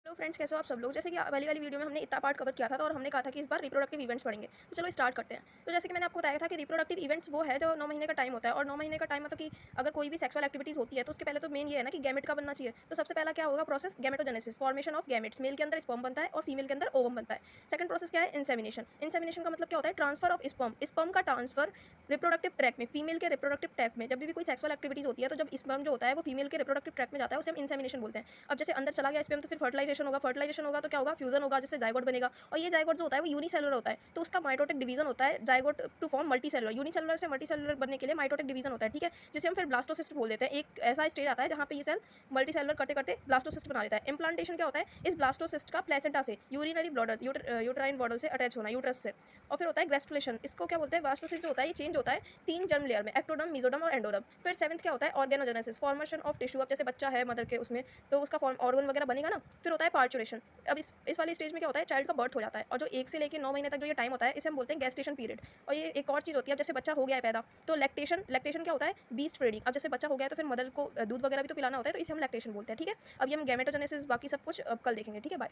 तो फ्रेंड्स कैसे हो आप सब लोग। जैसे कि पहली वाली वीडियो में हमने इतना पार्ट कवर किया था और हमने कहा था कि इस बार रिप्रोडक्टिव इवेंट्स पढ़ेंगे। तो चलो स्टार्ट करते हैं। तो जैसे कि मैंने आपको बताया था कि रिप्रोडक्टिव इवेंट्स वो है जो 9 महीने का टाइम होता है, और 9 महीने का टाइम मतलब कि अगर कोई भी सेक्सुअल एक्टिविटीज होती है तो उसके पहले तो मेन ये है ना कि गैमेट का बनना चाहिए। तो सबसे पहला क्या होगा process, gametogenesis, formation of gametes. Male के अंदर स्पर्म बनता है और फीमेल के अंदर ओवम बनता है। सेकंड प्रोसेस क्या है, इंसेमिनेशन। इंसेमिनेशन का मतलब क्या होता है, ट्रांसफर ऑफ स्पर्म। स्पर्म का ट्रांसफर रिप्रोडक्टिव ट्रैक में, फीमेल के रिप्रोडक्टिव ट्रैक में जब भी कोई सेक्सुअल एक्टिविटीज होती है तो जब स्पर्म जो होता है वो फीमेल के रिप्रोडक्टिव ट्रैक में जाता है उसे हम इंसेमिनेशन बोलते हैं। अब जैसे अंदर चला गया स्पर्म तो फिर फर्टिलाइजेशन होगा, फर्टिलाइजेशन होगा तो क्या होगा, फ्यूजन होगा जिससे जाइगोट बनेगा। और ये जाइगोट जो होता है वो यूनिसेलुलर होता है, तो उसका माइटोटिक डिवीजन होता है zygote to form multicellular. Unicellular से मल्टीसेलुलर बनने के लिए माइटोटिक डिवीजन होता है, ठीक है, जिसे हम फिर ब्लास्टोसिस्ट बोल देते हैं। एक ऐसा स्टेज आता है जहाँ पे ये सेल मल्टीसेलुलर करते करते ब्लास्टोसिस्ट बना लेता है। इम्प्लांटेशन क्या होता है, इस ब्लास्टोसिस्ट का प्लेसेंटा से यूरिनरी ब्लॉडर यूट्राइन बॉडल से अटैच होना, यूट्रस से। और फिर होता है ग्रेस्टुलेशन। इसको क्या बोलते हैं, ब्लास्टोसिस्ट जो होता है ये चेंज होता है 3 जर्म लेयर में, एक्टोडर्म, मेसोडर्म और एंडोडर्म। फिर सेवंथ क्या होता है, ऑर्गेनोजेनेसिस, फॉर्मेशन ऑफ टिश्यू। अब जैसे बच्चा है मदर के उसमें तो उसका फॉर्म ऑर्गन वगैरह बनेगा ना। फिर होता है पार्चुरेशन। अब इस वाली स्टेज में क्या होता है, चाइल्ड का बर्थ हो जाता है। और जो 1 से लेकर 9 महीने तक जो ये टाइम होता है इसे हम बोलते हैं गेस्टेशन पीरियड। और ये एक और चीज़ होती है, अब जैसे बच्चा हो गया है पैदा तो लैक्टेशन। लैक्टेशन क्या होता है, बीस्ट फीडिंग। अब जैसे बच्चा हो गया है तो फिर मदर को दूध वगैरह भी तो पिलाना होता है, तो इसे हम लैक्टेशन बोलते हैं, ठीक है। अब ये हम गैमेटोजेनेसिस बाकी सब कुछ अब कल देखेंगे, ठीक है, बाय।